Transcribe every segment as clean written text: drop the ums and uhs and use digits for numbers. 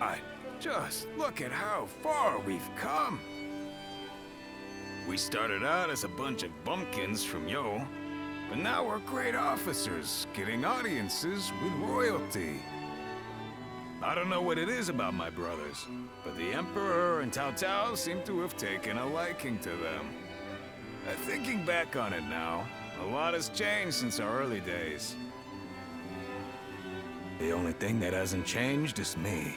God, just look at how far we've come. We started out as a bunch of bumpkins from Yo, but now we're great officers, getting audiences with royalty. I don't know what it is about my brothers, but the Emperor and Cao Cao seem to have taken a liking to them. Thinking back on it now, a lot has changed since our early days. The only thing that hasn't changed is me.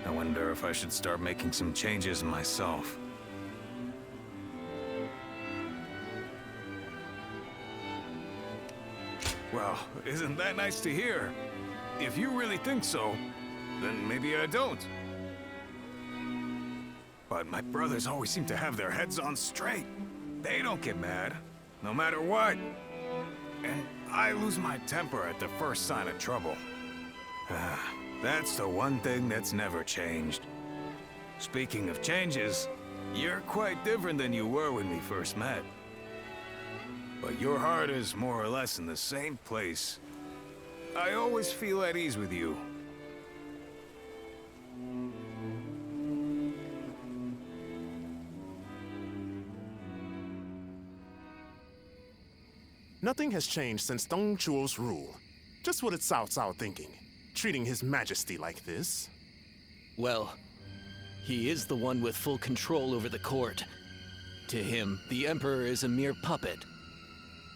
I wonder if I should start making some changes myself. Well, isn't that nice to hear? If you really think so, then maybe I don't. But my brothers always seem to have their heads on straight. They don't get mad, no matter what. And I lose my temper at the first sign of trouble. That's the one thing that's never changed. Speaking of changes, you're quite different than you were when we first met. But your heart is more or less in the same place. I always feel at ease with you. Nothing has changed since Dong Chuo's rule. Just what is Cao Cao thinking? Treating His Majesty like this? Well, he is the one with full control over the court. To him, the Emperor is a mere puppet.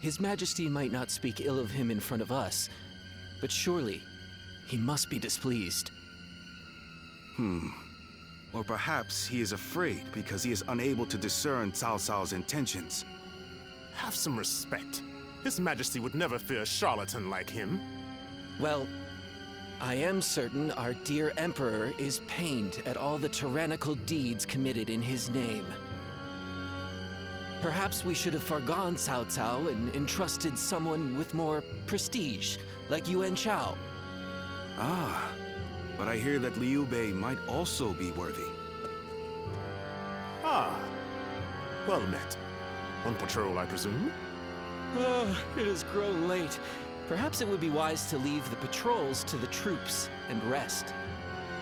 His Majesty might not speak ill of him in front of us, but surely he must be displeased. Or perhaps he is afraid because he is unable to discern Cao Cao's intentions. Have some respect. His Majesty would never fear a charlatan like him. Well, I am certain our dear Emperor is pained at all the tyrannical deeds committed in his name. Perhaps we should have forgone Cao Cao and entrusted someone with more prestige, like Yuan Shao. Ah, but I hear that Liu Bei might also be worthy. Ah, well met. On patrol, I presume? It has grown late. Perhaps it would be wise to leave the patrols to the troops and rest.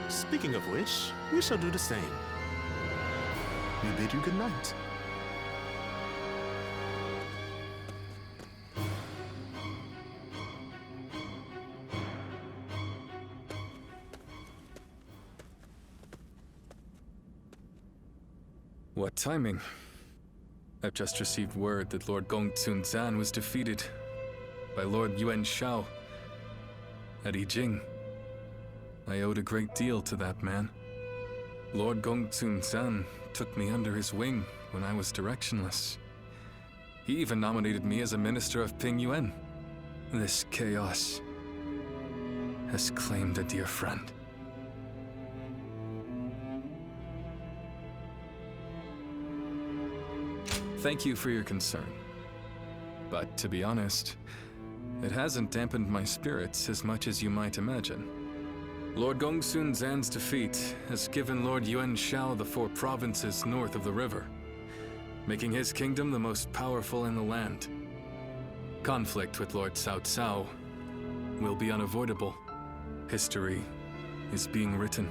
Speaking of which, we shall do the same. We bid you good night. What timing? I've just received word that Lord Gongsun Zan was defeated by Lord Yuan Shao at Yijing. I owed a great deal to that man. Lord Gongsun Zan took me under his wing when I was directionless. He even nominated me as a minister of Ping Yuan. This chaos has claimed a dear friend. Thank you for your concern. But to be honest, it hasn't dampened my spirits as much as you might imagine. Lord Gongsun Zan's defeat has given Lord Yuan Shao the 4 provinces north of the river, making his kingdom the most powerful in the land. Conflict with Lord Cao Cao will be unavoidable. History is being written.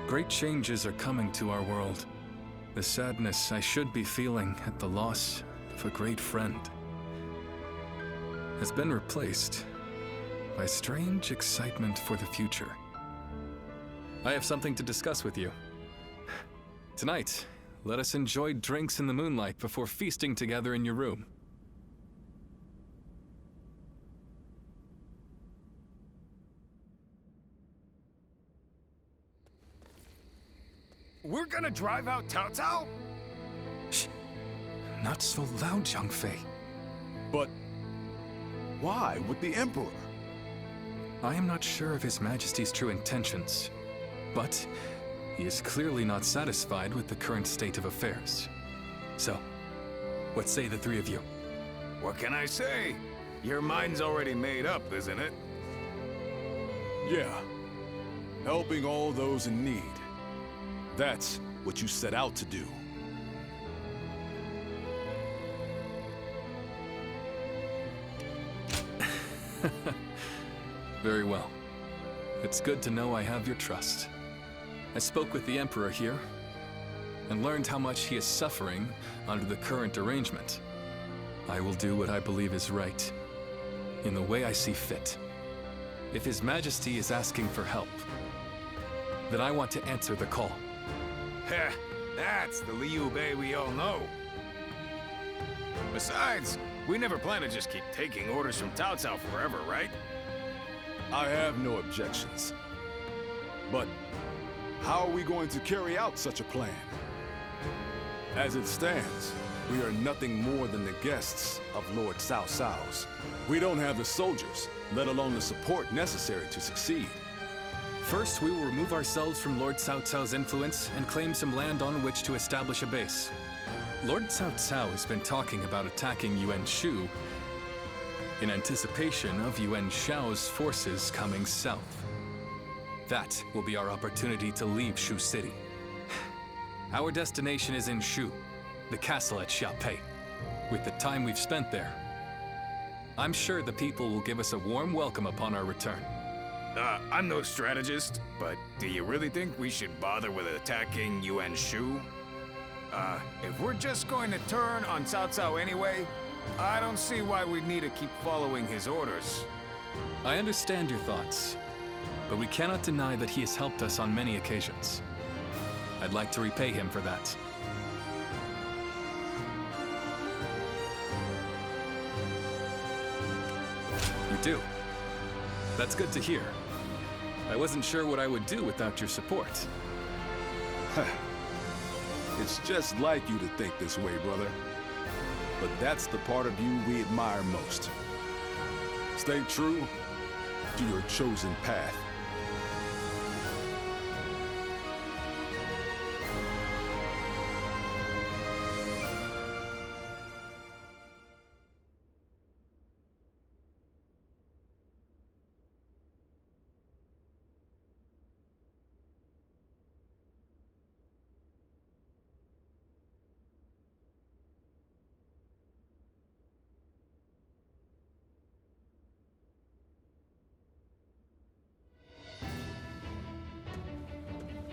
Great changes are coming to our world. The sadness I should be feeling at the loss of a great friend has been replaced by strange excitement for the future. I have something to discuss with you. Tonight, let us enjoy drinks in the moonlight before feasting together in your room. We're gonna drive out Cao Cao? Shh! Not so loud, Zhang Fei. But why with the Emperor? I am not sure of His Majesty's true intentions, but he is clearly not satisfied with the current state of affairs. So, what say the 3 of you? What can I say? Your mind's already made up, isn't it? Yeah. Helping all those in need. That's what you set out to do. Very well. It's good to know I have your trust. I spoke with the Emperor here, and learned how much he is suffering under the current arrangement. I will do what I believe is right, in the way I see fit. If His Majesty is asking for help, then I want to answer the call. Heh, that's the Liu Bei we all know. Besides, we never plan to just keep taking orders from Cao Cao forever, right? I have no objections. But how are we going to carry out such a plan? As it stands, we are nothing more than the guests of Lord Cao Cao's. We don't have the soldiers, let alone the support necessary to succeed. First, we will remove ourselves from Lord Cao Cao's influence and claim some land on which to establish a base. Lord Cao Cao has been talking about attacking Yuan Shu in anticipation of Yuan Shao's forces coming south. That will be our opportunity to leave Shu City. Our destination is in Shu, the castle at Xiapei. With the time we've spent there, I'm sure the people will give us a warm welcome upon our return. I'm no strategist, but do you really think we should bother with attacking Yuan Shu? If we're just going to turn on Cao Cao anyway, I don't see why we need to keep following his orders. I understand your thoughts, but we cannot deny that he has helped us on many occasions. I'd like to repay him for that. You do? That's good to hear. I wasn't sure what I would do without your support. It's just like you to think this way, brother. But that's the part of you we admire most. Stay true to your chosen path.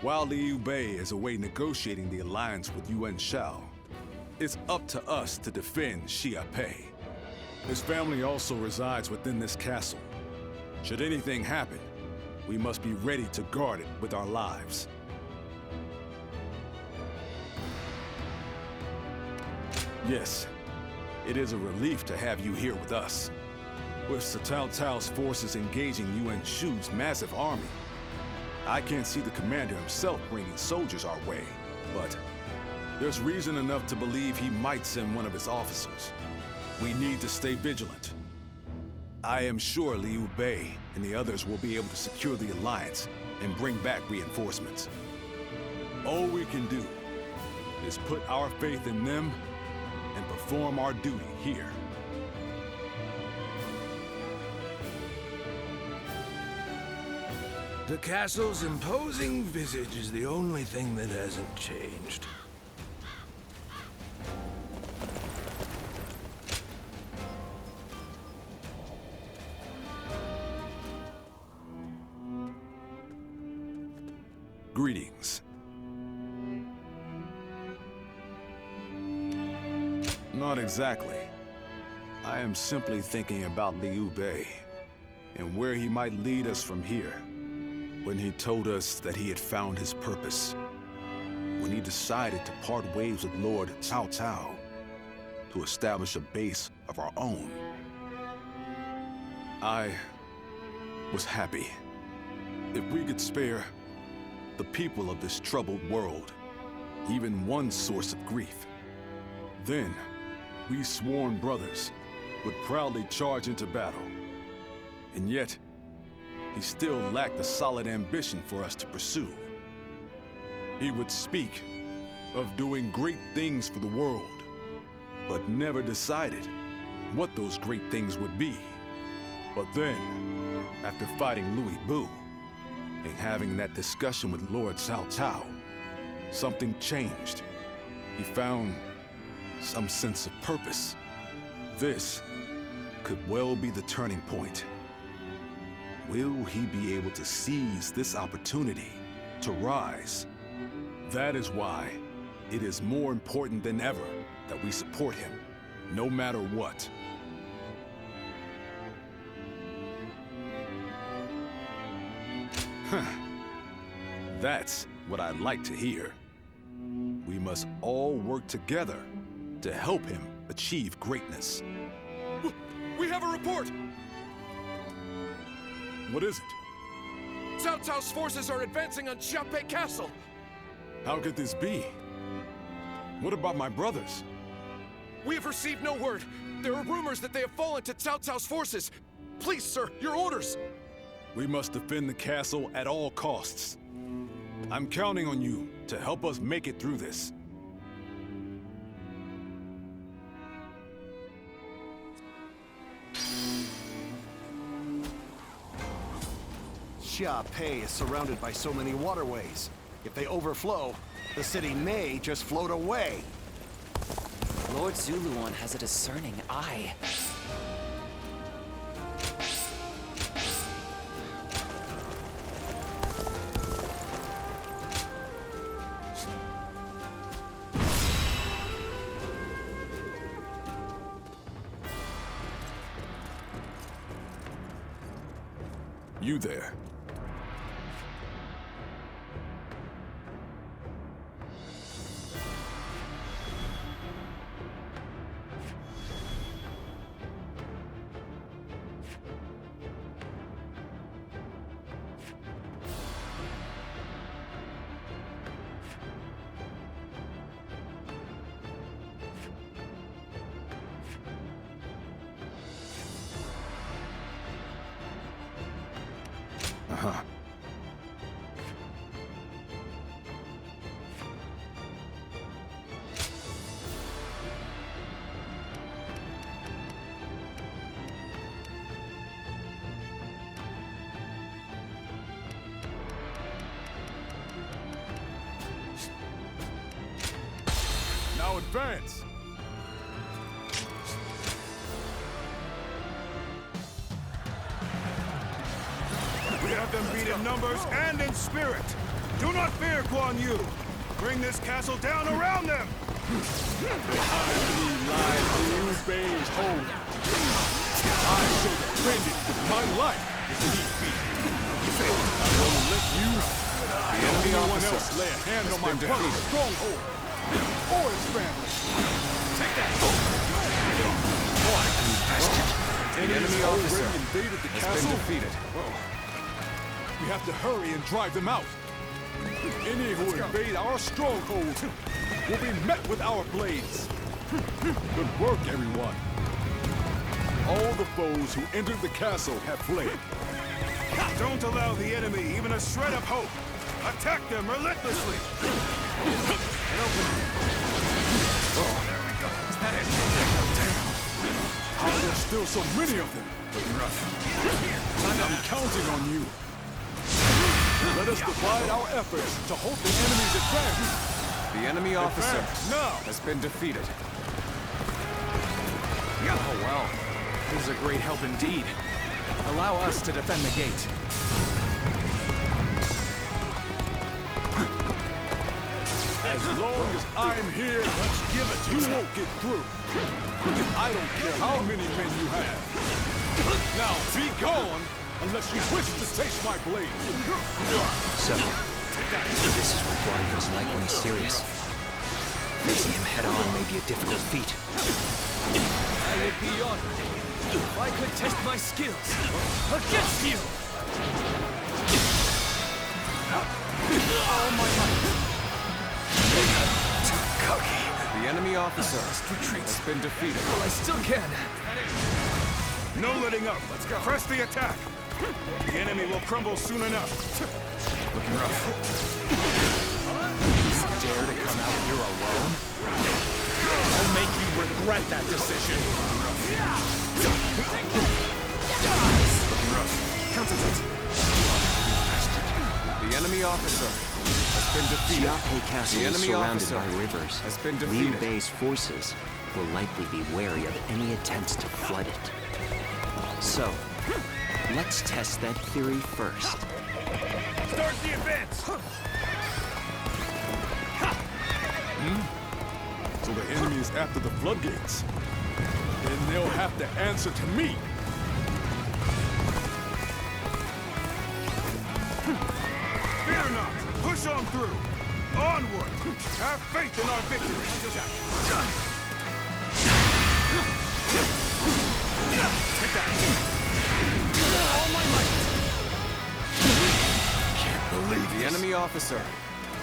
While Liu Bei is away negotiating the alliance with Yuan Shao, it's up to us to defend Xiapei. His family also resides within this castle. Should anything happen, we must be ready to guard it with our lives. Yes, it is a relief to have you here with us. With Cao Cao's forces engaging Yuan Shu's massive army, I can't see the commander himself bringing soldiers our way, but there's reason enough to believe he might send one of his officers. We need to stay vigilant. I am sure Liu Bei and the others will be able to secure the alliance and bring back reinforcements. All we can do is put our faith in them and perform our duty here. The castle's imposing visage is the only thing that hasn't changed. Greetings. Not exactly. I am simply thinking about Liu Bei and where he might lead us from here. When he told us that he had found his purpose. When he decided to part ways with Lord Cao Cao to establish a base of our own. I was happy. If we could spare the people of this troubled world even one source of grief, then we sworn brothers would proudly charge into battle. And yet, he still lacked a solid ambition for us to pursue. He would speak of doing great things for the world, but never decided what those great things would be. But then, after fighting Louis Bu and having that discussion with Lord Cao Cao, something changed. He found some sense of purpose. This could well be the turning point. Will he be able to seize this opportunity to rise? That is why it is more important than ever that we support him, no matter what. That's what I'd like to hear. We must all work together to help him achieve greatness. We have a report! What is it? Cao Cao's forces are advancing on Xiaopei Castle! How could this be? What about my brothers? We have received no word. There are rumors that they have fallen to Cao Cao's forces. Please, sir, your orders! We must defend the castle at all costs. I'm counting on you to help us make it through this. Xiaopei is surrounded by so many waterways. If they overflow, the city may just float away. Lord Zuluon has a discerning eye. You there. Uh-huh. Now advance! We have them beat in numbers and in spirit. Do not fear, Guan Yu. Bring this castle down around them. Behind me lies Liu Bei's home. I shall defend it with my life if need be. I won't let you or anyone else lay a hand on my brother's stronghold or his family. Take that. The enemy officer invaded the castle. Been defeated. We have to hurry and drive them out. Any who invade our stronghold will be met with our blades. Good work, everyone. All the foes who entered the castle have fled. Don't allow the enemy even a shred of hope. Attack them relentlessly. How are there still so many of them? I'm counting on you. Let us divide our efforts to halt the enemy's advance. The enemy officer now has been defeated. Oh, well. This is a great help indeed. Allow us to defend the gate. As long as I'm here, let's give it. You won't get through. I don't care how many men you have. Now be gone, unless you wish to taste my blade. So, this is what Guardian's like when he's serious. Facing him head-on may be a difficult feat. I would be honored if I could test my skills against you! All my might! The enemy officer has been defeated. Well, I still can. No letting up. Let's go. Press the attack. The enemy will crumble soon enough. Looking rough. You dare to come out here alone? I'll make you regret that decision. Looking rough. The enemy officer has been defeated. Xiaopei Castle The is enemy surrounded officer by rivers. has been Liu defeated. Bei's forces will likely be wary of any attempts to flood it. So, Let's test that theory first. Start the advance! So the enemy is after the floodgates. Then they'll have to answer to me. Fear not! Push on through! Onward! Have faith in our victory! Take that! All my might! Can't believe The enemy officer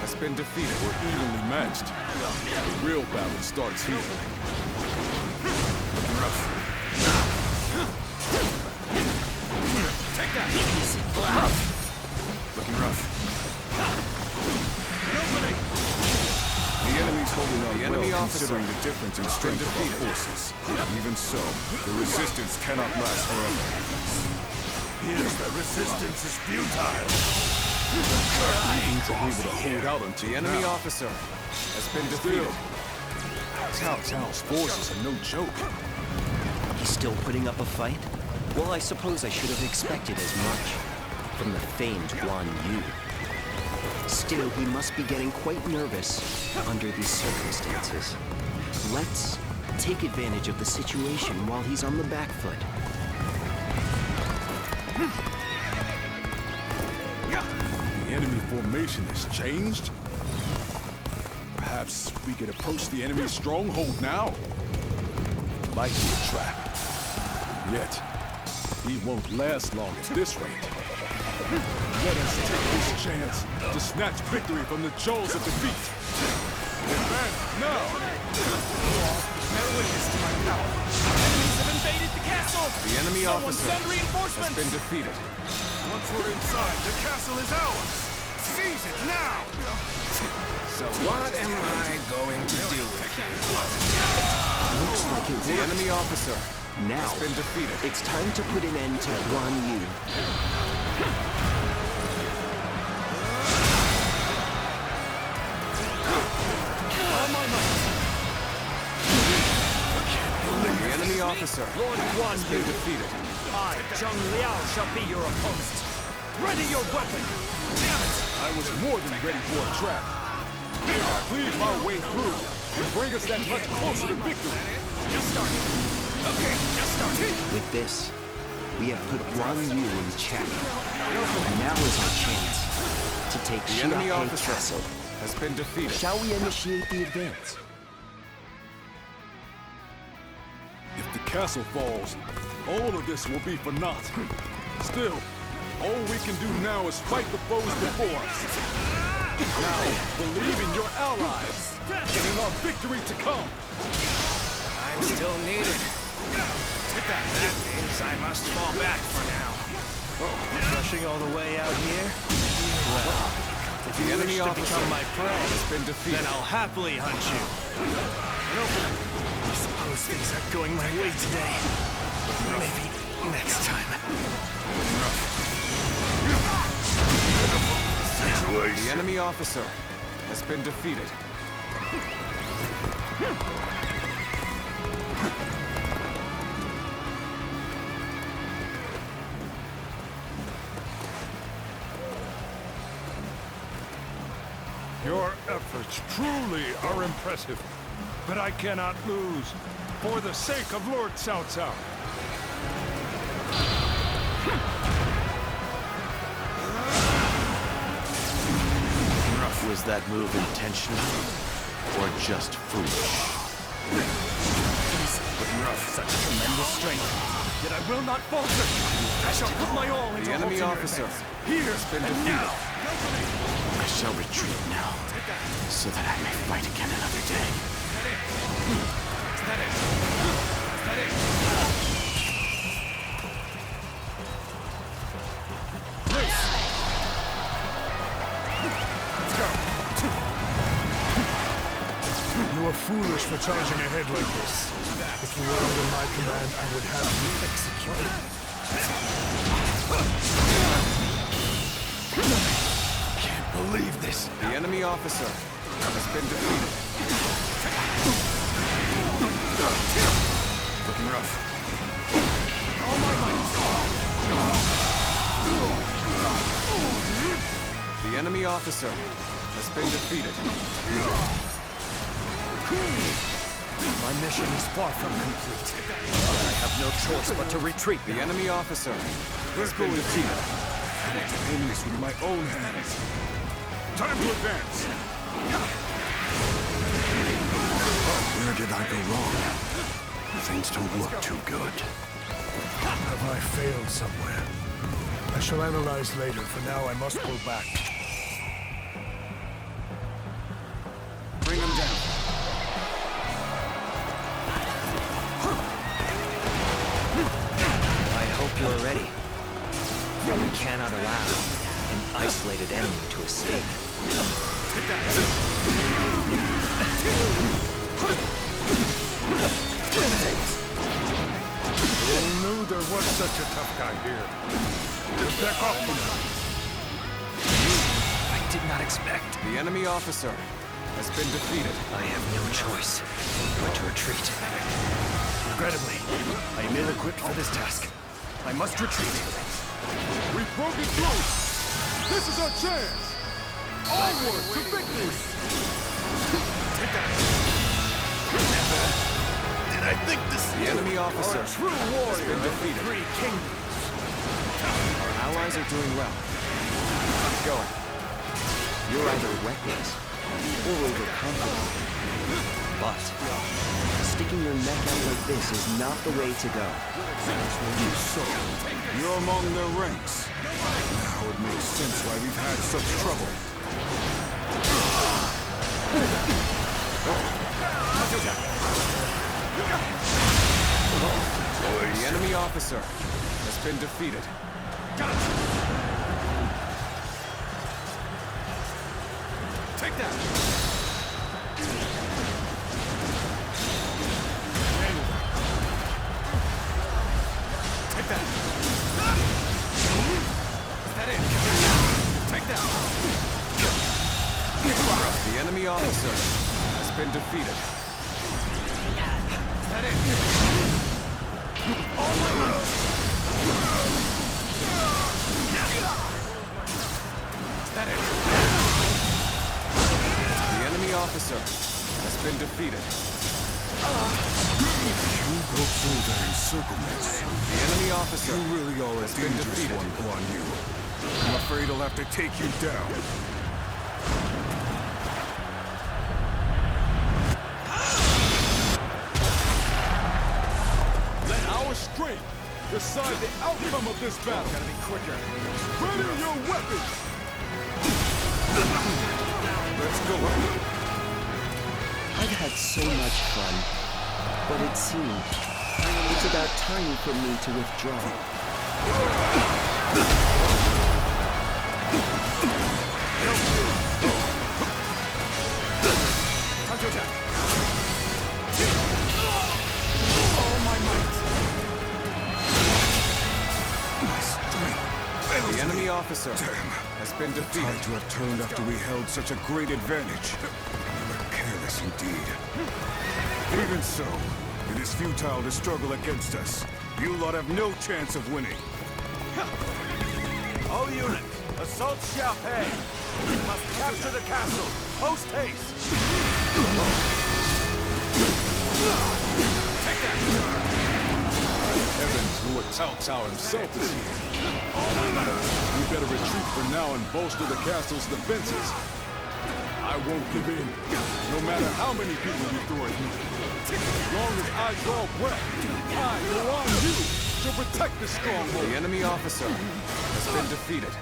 has been defeated. We're evenly matched. The real battle starts here. rough. Take that! Easy. Looking rough. The enemy's holding out The enemy well, officer considering the difference in strength of our forces. Even so, the resistance cannot last forever. Here's the resistance is futile. We're able to hold out until The enemy now. officer has been defeated. Cao Cao's forces are no joke. He's still putting up a fight? Well, I suppose I should have expected as much from the famed Guan Yu. Still, he must be getting quite nervous under these circumstances. Let's take advantage of the situation while he's on the back foot. The enemy formation has changed? Perhaps we could approach the enemy's stronghold now? Might be a trap. Yet, he won't last long at this rate. Let us take this chance to snatch victory from the jaws of defeat. Advance now! Bear witness to my power. Enemies have invaded the castle! The enemy Someone officer send has reinforcements! been defeated. Once we're inside, the castle is ours! Seize it now! So what am I going to do with you? Looks like it The worked. enemy officer Now, has been defeated. it's time to put an end to Guan Yu. The enemy officer has been defeated. I, Zheng Liao, shall be your opponent. Ready your weapon! Damn it! I was more than ready for a trap. I cleaved my way through and bring us that much closer to victory. Just started. Okay, just started. With this, we have put Guan Yu in check. Now is our chance to take The enemy Xiahe officer Castle. has been defeated. Shall we initiate the advance? If the castle falls, all of this will be for naught. Still, all we can do now is fight the foes before us. Now, believe in your allies, and in our victory to come. I'm still needed. That means I must fall back for now. Rushing all the way out here? Well, if The you enemy wish to officer become my prey, has been defeated. then I'll happily hunt you. I suppose things are going my way today. Maybe next time. The enemy officer has been defeated. Your efforts truly are impressive, but I cannot lose for the sake of Lord Cao Cao. Was that move intentional or just foolish? Looking rough, such tremendous strength. Yet I will not falter. I shall put my all into The enemy halting your officer advance. Here has been and defeated. now. I shall retreat now, so that I may fight again another day. Is that it? Is that it? You are foolish for charging ahead like this. If you were under my command, I would have you executed. Can't believe this. The enemy officer has been defeated. Looking rough. All my might. enemy officer has been defeated. My mission is far from complete. I have no choice but to retreat. The enemy officer has been defeated. Aim this with my own hands. Time to advance. Where did I go wrong? Things don't look too good. Have I failed somewhere? I shall analyze later. For now, I must pull back. Bring him down. I hope you're ready. We cannot allow an isolated enemy to escape. Who knew there was such a tough guy here? Back off now. I did not expect. The enemy officer has been defeated. I have no choice but to retreat. Regrettably, I am ill-equipped for this task. I must retreat. We've broken through. This is our chance. Onward to victory. Did I think this? The enemy officer True has been warrior of defeated. 3 kingdoms. Our allies are doing well. Keep going. You're either reckless or overconfident. But sticking your neck out like this is not the way to go. So, you're among their ranks. Now it makes sense why we've had such trouble. The enemy officer has been defeated. Take that! Take that! Is that it? Take that! The enemy officer has been defeated. Is that it? Is that it? The enemy officer has been defeated. You go through their encirclements. The enemy officer You really are a has been dangerous defeated. one, Guan Yu. I'm afraid I'll have to take you down. Let our strength decide the outcome of this battle. Gotta be quicker. Ready your weapons! Let's go. I've had so much fun, but it seems it's about time for me to withdraw. Time to attack. All my might. My strength. The enemy officer has been Tried defeated. to have turned after we held such a great advantage. We were careless indeed. Even so, it is futile to struggle against us. You lot have no chance of winning. All units, assault Xiaopei. We must capture the castle. Post haste. Heavens, Lord Cao Cao himself is here. We better retreat for now and bolster the castle's defenses. I won't give in, no matter how many people you throw at me. As long as I draw breath, I, Guan Yu, shall protect this stronghold. The enemy officer has been defeated.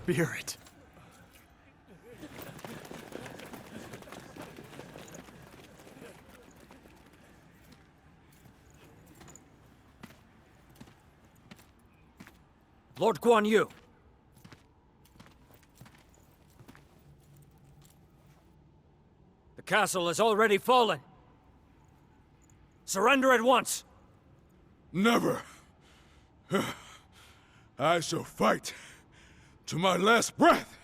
spirit. Lord Guan Yu. The castle has already fallen. Surrender at once. Never. I shall fight to my last breath.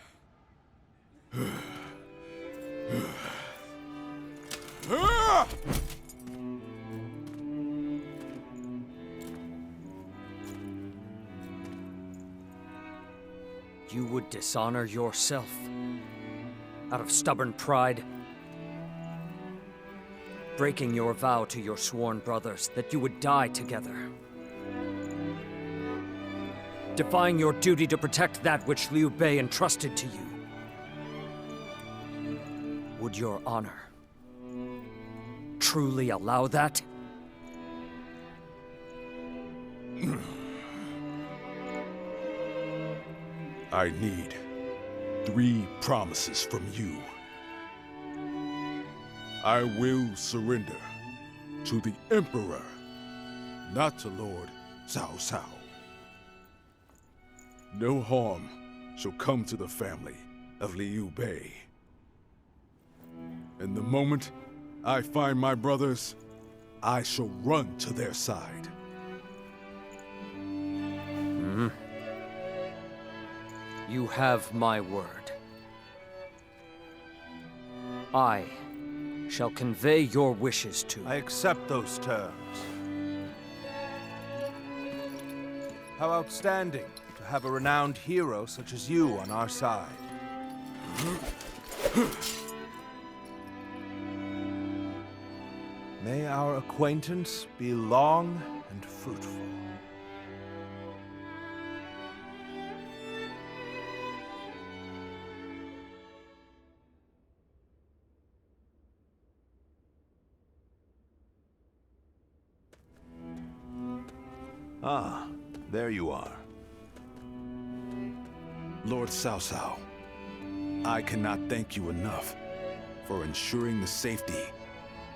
You would dishonor yourself out of stubborn pride, breaking your vow to your sworn brothers that you would die together, defying your duty to protect that which Liu Bei entrusted to you. Would your honor truly allow that? I need 3 promises from you. I will surrender to the Emperor, not to Lord Cao Cao. No harm shall come to the family of Liu Bei. And the moment I find my brothers, I shall run to their side. You have my word. I shall convey your wishes to... I accept those terms. How outstanding to have a renowned hero such as you on our side. May our acquaintance be long and fruitful. Ah, there you are. Lord Cao Cao, I cannot thank you enough for ensuring the safety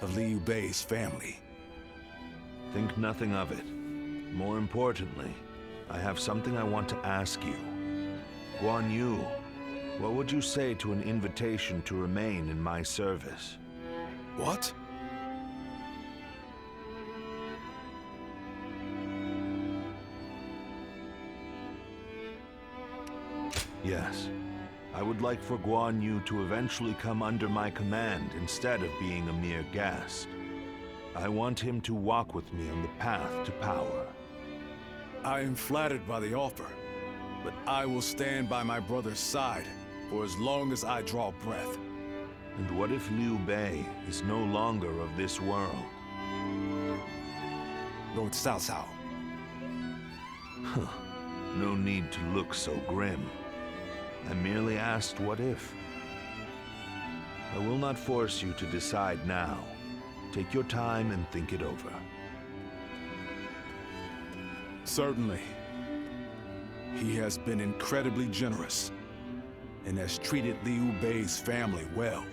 of Liu Bei's family. Think nothing of it. More importantly, I have something I want to ask you. Guan Yu, what would you say to an invitation to remain in my service? What? Yes. I would like for Guan Yu to eventually come under my command instead of being a mere guest. I want him to walk with me on the path to power. I am flattered by the offer, but I will stand by my brother's side for as long as I draw breath. And what if Liu Bei is no longer of this world? Lord Cao Cao. No need to look so grim. I merely asked what if. I will not force you to decide now. Take your time and think it over. Certainly. He has been incredibly generous and has treated Liu Bei's family well.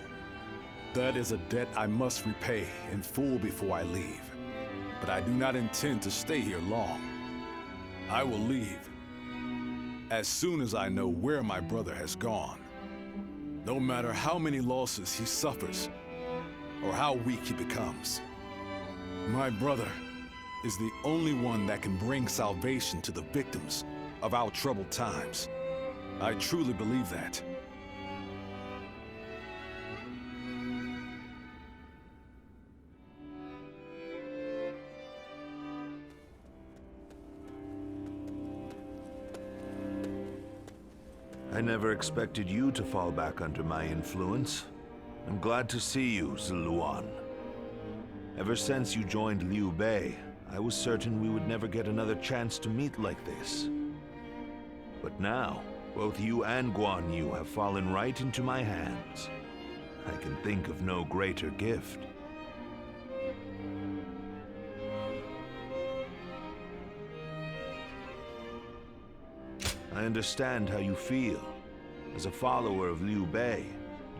That is a debt I must repay in full before I leave. But I do not intend to stay here long. I will leave as soon as I know where my brother has gone. No matter how many losses he suffers, or how weak he becomes. My brother is the only one that can bring salvation to the victims of our troubled times. I truly believe that. I never expected you to fall back under my influence. I'm glad to see you, Ziluan. Ever since you joined Liu Bei, I was certain we would never get another chance to meet like this. But now, both you and Guan Yu have fallen right into my hands. I can think of no greater gift. I understand how you feel. As a follower of Liu Bei,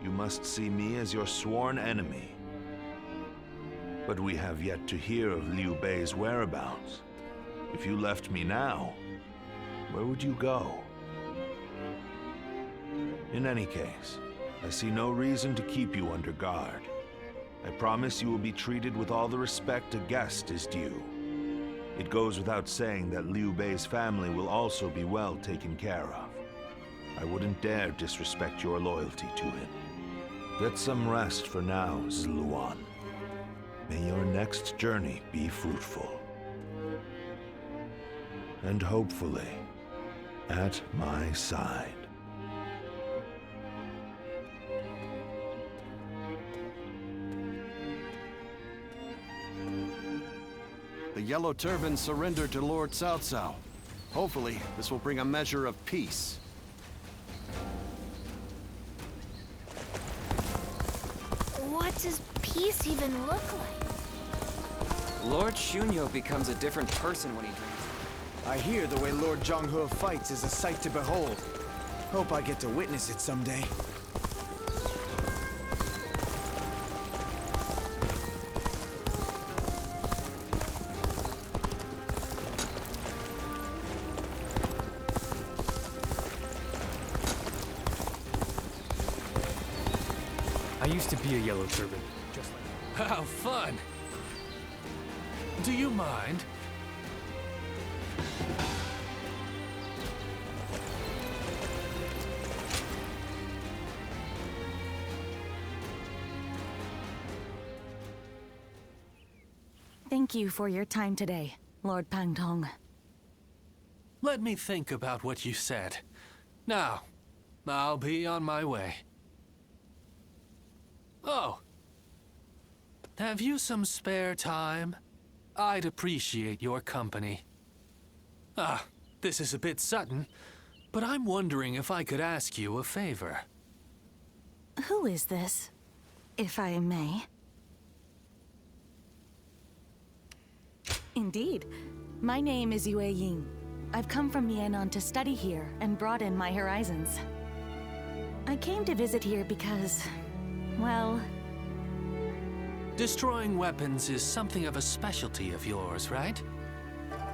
you must see me as your sworn enemy. But we have yet to hear of Liu Bei's whereabouts. If you left me now, where would you go? In any case, I see no reason to keep you under guard. I promise you will be treated with all the respect a guest is due. It goes without saying that Liu Bei's family will also be well taken care of. I wouldn't dare disrespect your loyalty to him. Get some rest for now, Zluan. May your next journey be fruitful. And hopefully, at my side. The Yellow Turban surrendered to Lord Cao Cao. Hopefully, this will bring a measure of peace. What does peace even look like? Lord Shunyo becomes a different person when he drinks. I hear the way Lord Zhonghe fights is a sight to behold. Hope I get to witness it someday. I used to be a Yellow Turban, just like... How fun! Do you mind? Thank you for your time today, Lord Pangtong. Let me think about what you said. Now, I'll be on my way. Oh. Have you some spare time? I'd appreciate your company. This is a bit sudden, but I'm wondering if I could ask you a favor. Who is this, if I may? Indeed. My name is Yue Ying. I've come from Yan'an to study here and broaden my horizons. I came to visit here because, well... Destroying weapons is something of a specialty of yours, right?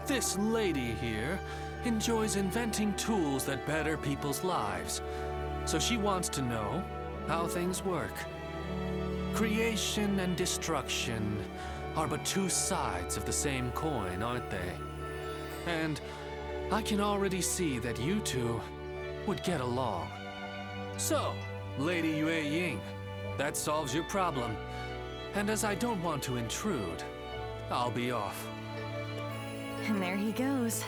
This lady here enjoys inventing tools that better people's lives. So she wants to know how things work. Creation and destruction are but two sides of the same coin, aren't they? And I can already see that you two would get along. So, Lady Yue Ying, that solves your problem. And as I don't want to intrude, I'll be off. And there he goes.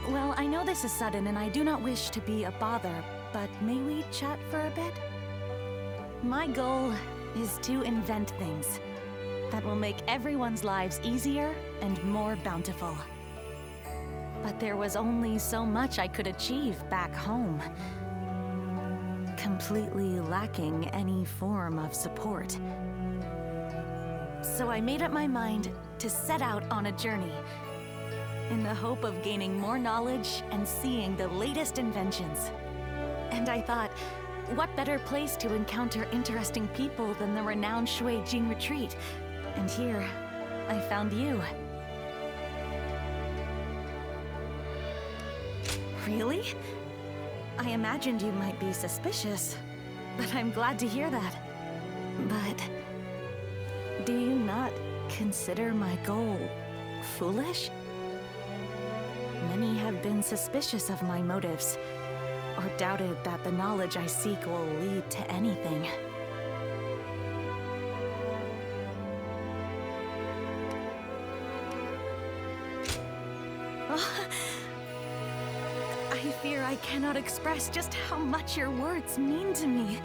Well, I know this is sudden and I do not wish to be a bother, but may we chat for a bit? My goal is to invent things that will make everyone's lives easier and more bountiful. But there was only so much I could achieve back home. Completely lacking any form of support. So I made up my mind to set out on a journey in the hope of gaining more knowledge and seeing the latest inventions. And I thought, what better place to encounter interesting people than the renowned Shui Jing retreat? And here, I found you. Really? I imagined you might be suspicious, but I'm glad to hear that. But do you not consider my goal foolish? Many have been suspicious of my motives, or doubted that the knowledge I seek will lead to anything. I fear I cannot express just how much your words mean to me.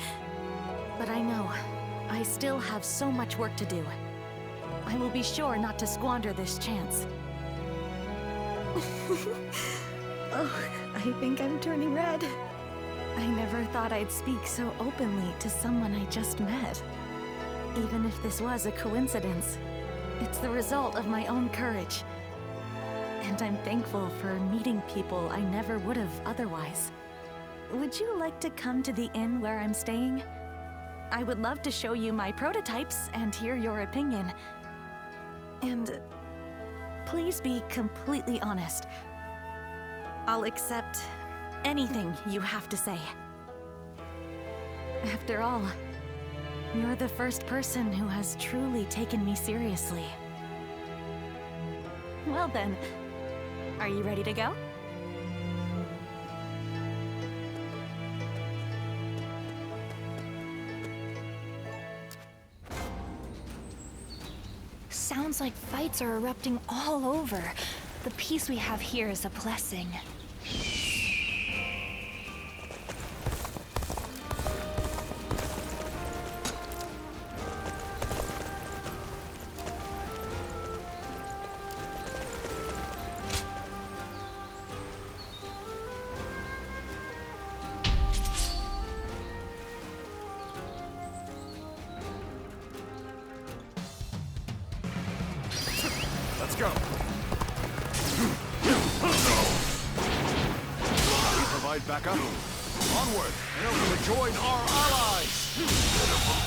But I know, I still have so much work to do. I will be sure not to squander this chance. Oh, I think I'm turning red. I never thought I'd speak so openly to someone I just met. Even if this was a coincidence, it's the result of my own courage. And I'm thankful for meeting people I never would have otherwise. would you like to come to the inn where I'm staying? I would love to show you my prototypes and hear your opinion. And please be completely honest. I'll accept anything you have to say. After all, you're the first person who has truly taken me seriously. Well then, are you ready to go? Sounds like fights are erupting all over. The peace we have here is a blessing. Let's go. We provide backup. Onward, and to join our allies.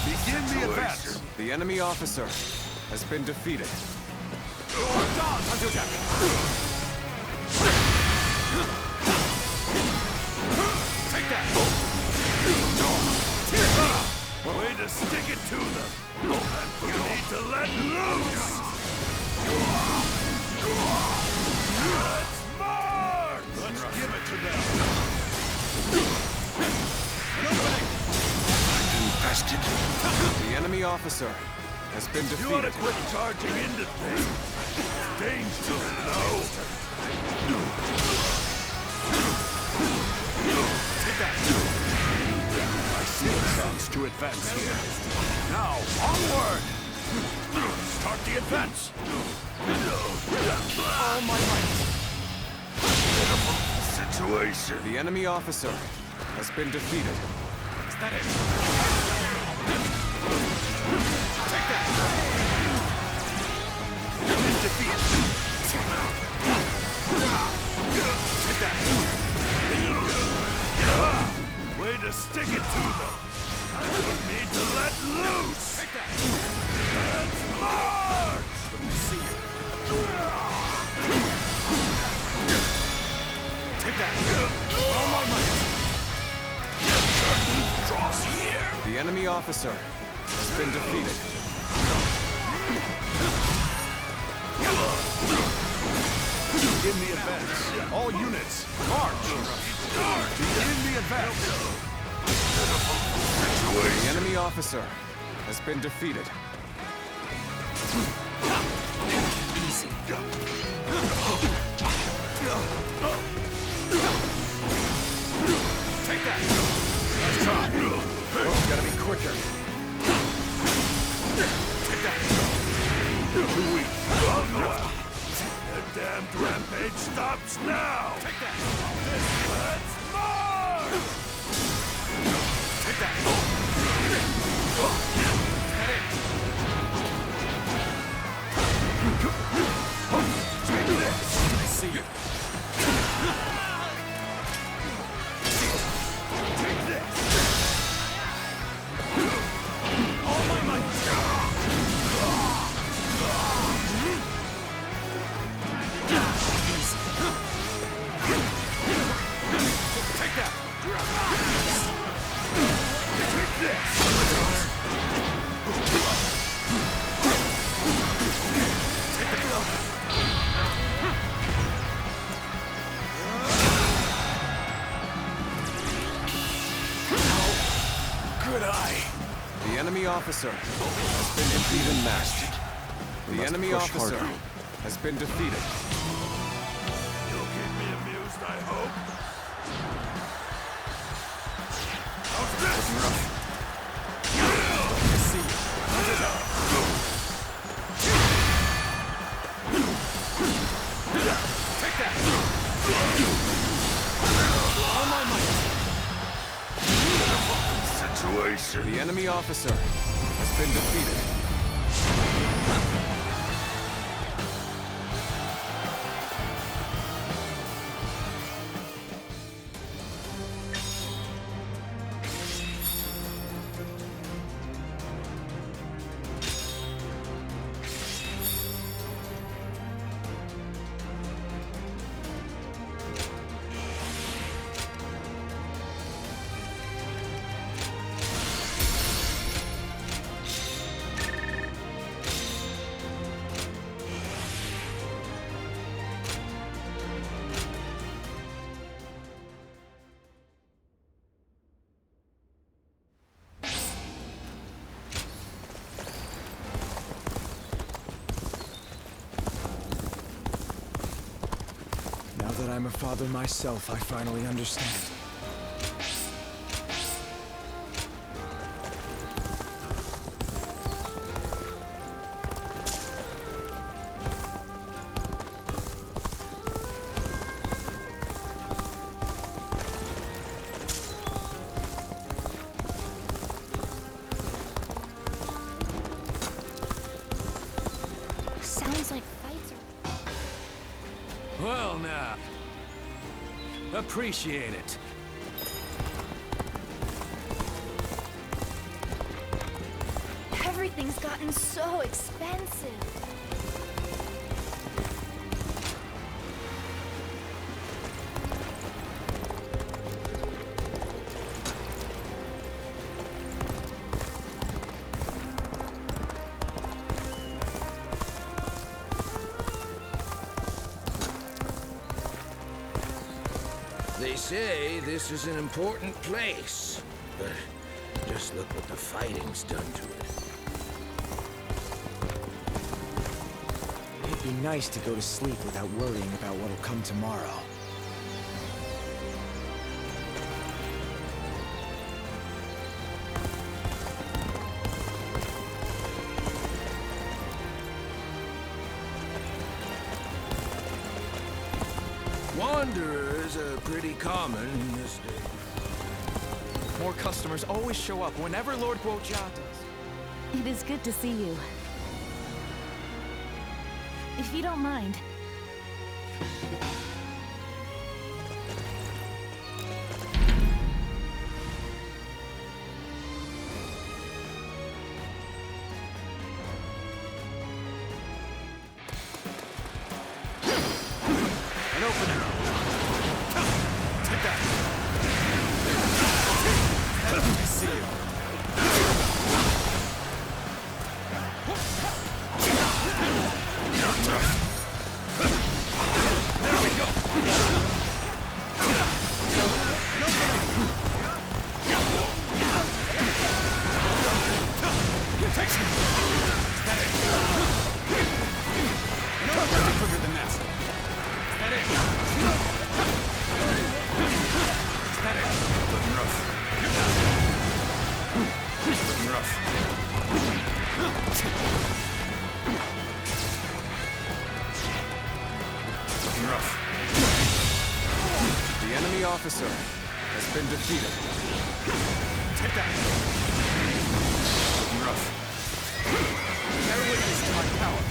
Begin the advance. The enemy officer has been defeated. Take that. Way to stick it to them. And you need to let loose. Let's march! Let's give it to them. An opening. Infested. The enemy officer has been defeated. You ought to quit charging into things. Danger, no. Take that. I see a chance to advance here. Now, onward! Start the advance! All my might! Situation. The enemy officer has been defeated. Is that it? Take that! He's defeated. Take that! Way to stick it to them. I don't need to let loose. Take that! Let's march! Let me see you. Take that! All my might! Draws here. The enemy officer has been defeated. Begin the advance. All units, march! Begin the advance. The enemy officer has been defeated. Easy. Take that! Let's try. Oh, gotta be quicker. Take that! Too weak. The damned rampage stops now. Take that! Let's march! Take that! Head in! Take this! I see you. Take this! All my might! Easy. Take that! Take this! Good eye. The enemy officer has been defeated and matched. The enemy officer has been defeated. You'll keep me amused, I hope. How's this? See you. Take that! All my might! Situation. The enemy officer has been defeated. father myself, I finally understand. Sounds like fights are... Well, now. Appreciate it. Everything's gotten so expensive. They say this is an important place, but just look what the fighting's done to it. It'd be nice to go to sleep without worrying about what'll come tomorrow. Wanderers are pretty common in this day. More customers always show up whenever Lord Guojia does. It is good to see you. If you don't mind. An opener. Take that. I see you. There we go. Take some. That it. No, quicker than that. That it. That it. Looking rough. Looking rough. Looking rough. The enemy officer has been defeated. Take that. Looking rough. Bear witness to my power.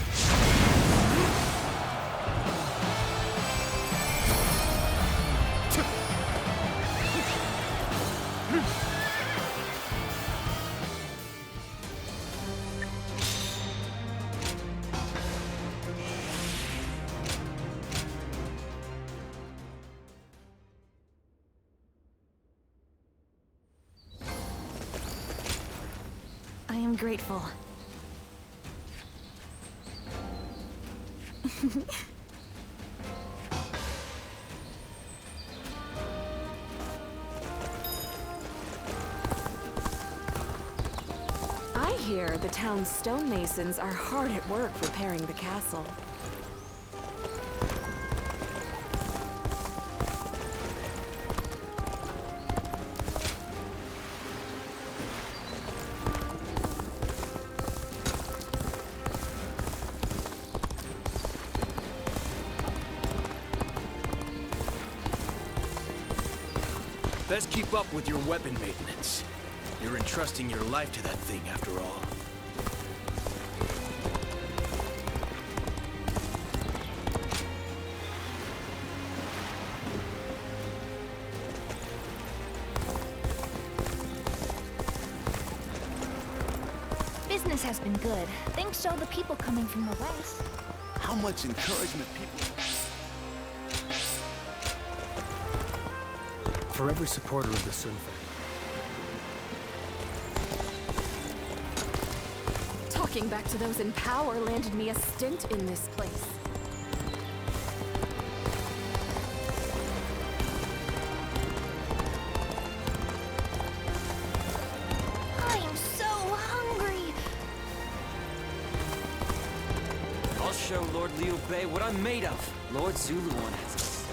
I am grateful. I hear the town's stonemasons are hard at work repairing the castle. Best keep up with your weapon maintenance. You're entrusting your life to that thing, after all. Business has been good, thanks to all the people coming from the west. How much encouragement people... For every supporter of the Sun family. Talking back to those in power landed me a stint in this place. I am so hungry. I'll show Lord Liu Bei what I'm made of. Lord Zuluan has us.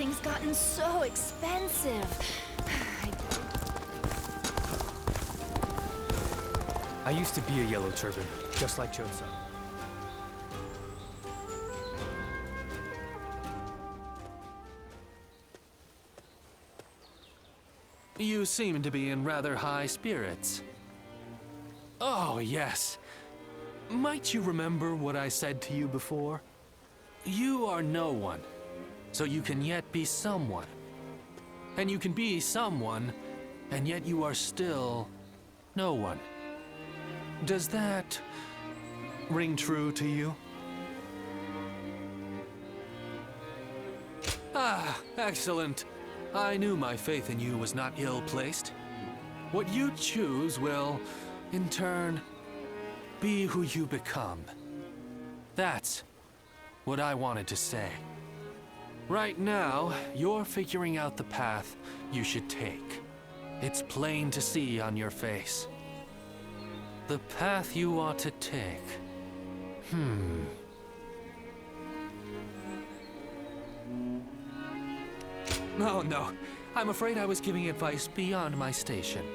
everything's gotten so expensive. I used to be a Yellow Turban, just like Chozo. You seem to be in rather high spirits. Oh, yes. Might you remember what I said to you before? You are no one, so you can yet be someone. And you can be someone, and yet you are still no one. Does that ring true to you? Ah, excellent. I knew my faith in you was not ill-placed. What you choose will, in turn, be who you become. That's what I wanted to say. Right now, you're figuring out the path you should take. It's plain to see on your face. The path you ought to take. Oh, no. I'm afraid I was giving advice beyond my station.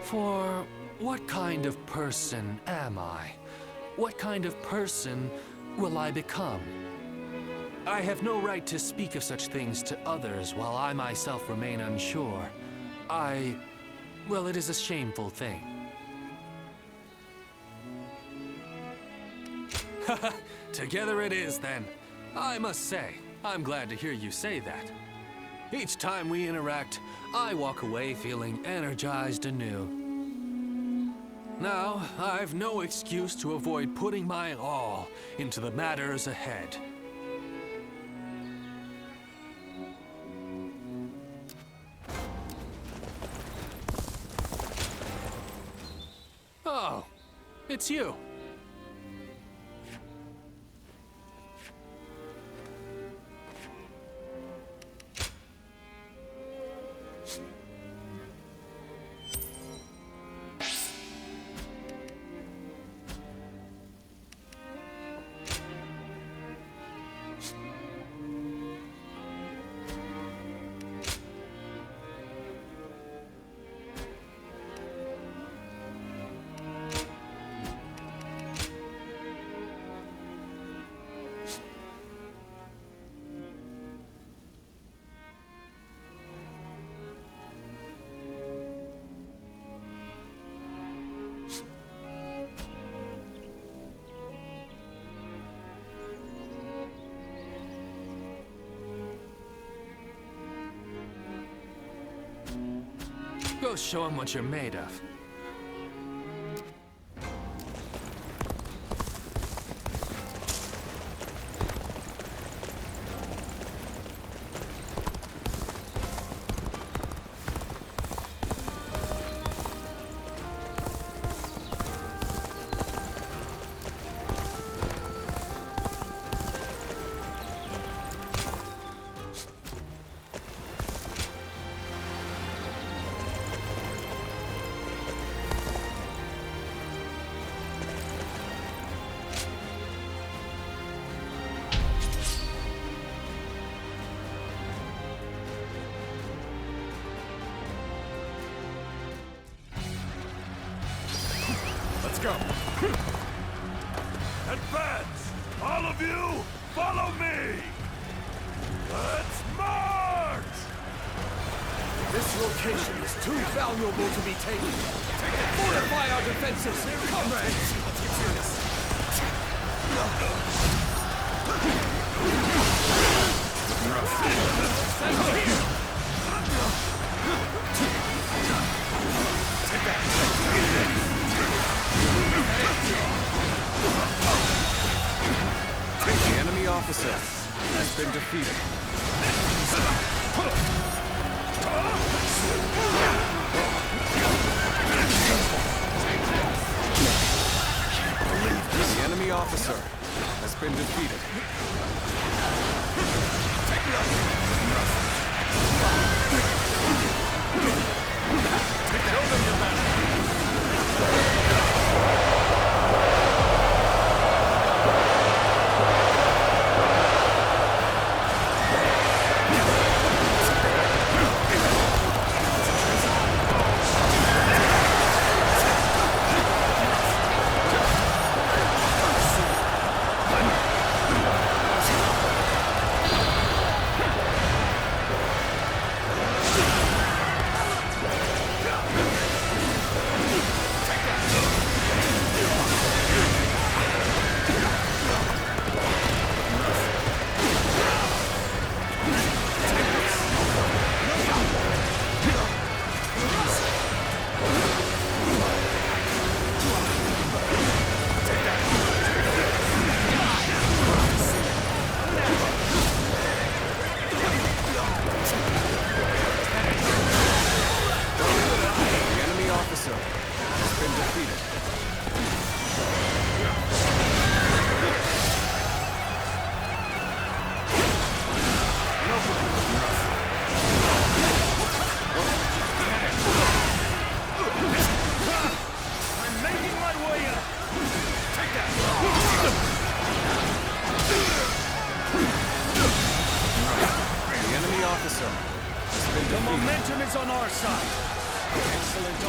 For what kind of person am I? What kind of person will I become? I have no right to speak of such things to others while I myself remain unsure. Well, it is a shameful thing. Together it is, then. I must say, I'm glad to hear you say that. Each time we interact, I walk away feeling energized anew. Now, I've no excuse to avoid putting my all into the matters ahead. Oh, it's you. Go show him what you're made of. Go. Advance! All of you, follow me! Let's march! This location is too valuable to be taken. Fortify our defenses, comrades! Let's get serious. Settle here! Take that! The enemy officer has been defeated. The enemy officer has been defeated. Show them your battle.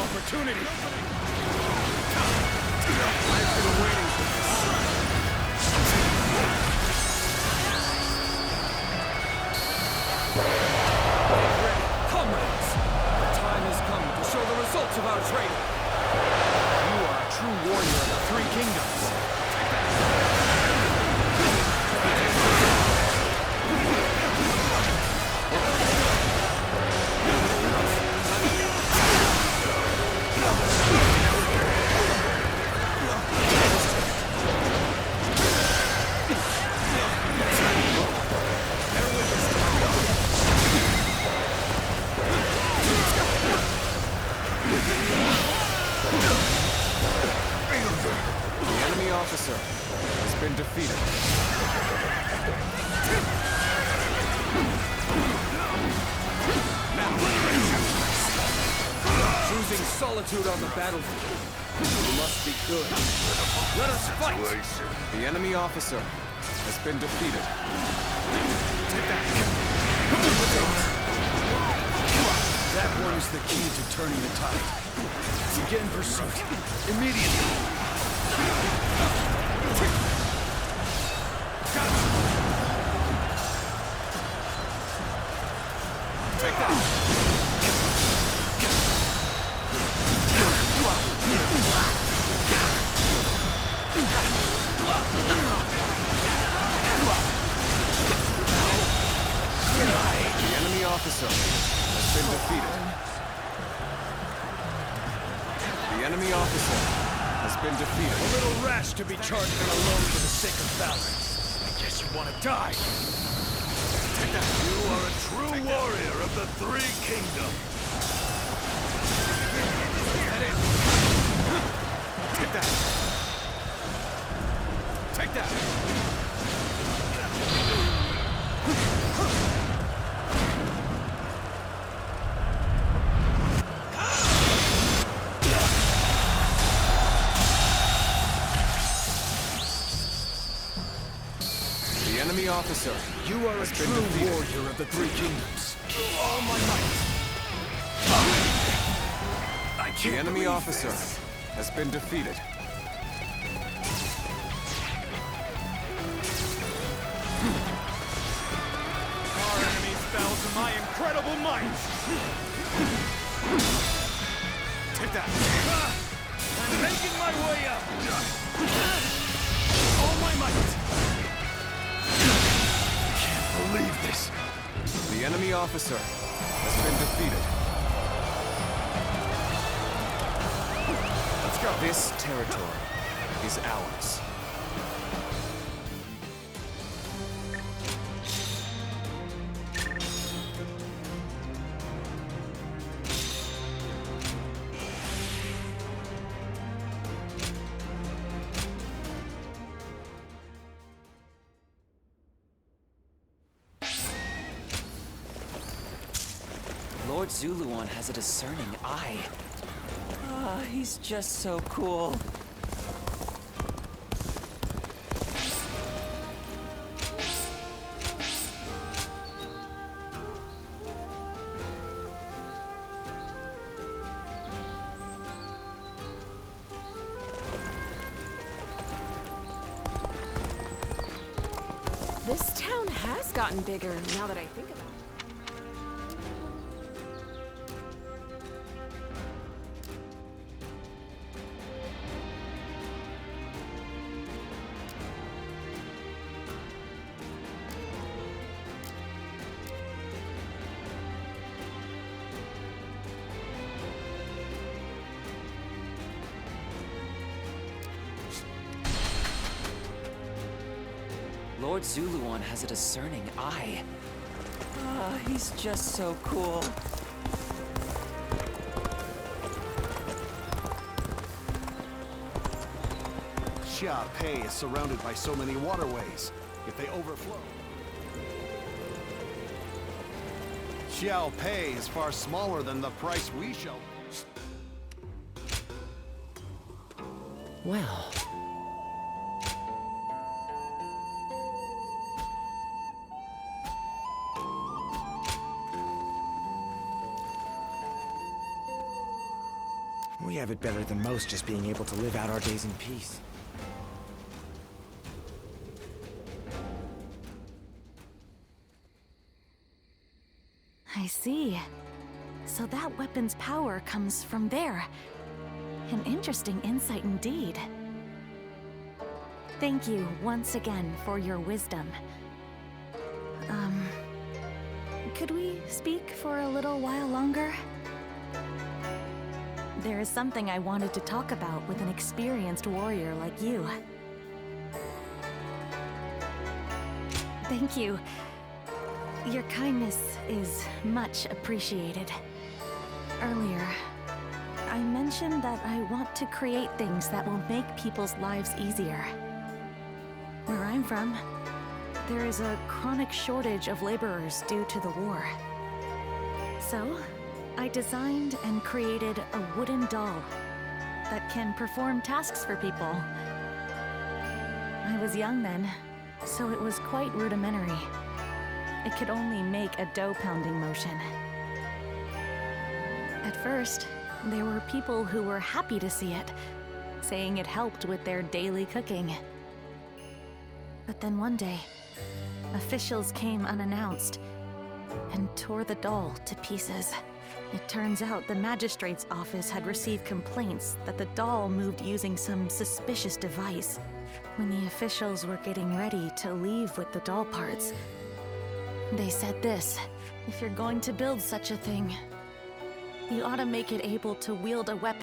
opportunity! I've been waiting for this. Get ready, comrades! The time has come to show the results of our training. You are a true warrior of the Three Kingdoms. Officer has been defeated. Choosing solitude on the battlefield. You must be good. Let us fight! The enemy officer has been defeated. That one is the key to turning the tide. Begin pursuit. Immediately. Take that! The enemy officer has been defeated. The enemy officer has been defeated. A little rash to be charging alone for the sake of valor. I guess you want to die. You are a true warrior of the Three Kingdoms. Take that! Take that! The enemy officer. You are a true warrior of the Three Kingdoms. All my might. The enemy officer has been defeated. Our enemies fell to my incredible might. Take that. I'm making my way up. All my might. Believe this. The enemy officer has been defeated. Let's go. This territory is ours. Lord Zuluan has a discerning eye. Ah, he's just so cool. This town has gotten bigger now that I think about it. Lord Zuluan has a discerning eye. Ah, he's just so cool. Xia Pei is surrounded by so many waterways. If they overflow... Xiao Pei is far smaller than the price we show. Well... We have it better than most just being able to live out our days in peace. I see. So that weapon's power comes from there. An interesting insight indeed. Thank you once again for your wisdom. Could we speak for a little while longer? There is something I wanted to talk about with an experienced warrior like you. Thank you. Your kindness is much appreciated. Earlier, I mentioned that I want to create things that will make people's lives easier. Where I'm from, there is a chronic shortage of laborers due to the war. So, I designed and created a wooden doll that can perform tasks for people. I was young then, so it was quite rudimentary. It could only make a dough-pounding motion. At first, there were people who were happy to see it, saying it helped with their daily cooking. But then one day, officials came unannounced and tore the doll to pieces. It turns out the magistrate's office had received complaints that the doll moved using some suspicious device. When the officials were getting ready to leave with the doll parts, they said this: if you're going to build such a thing, you ought to make it able to wield a weapon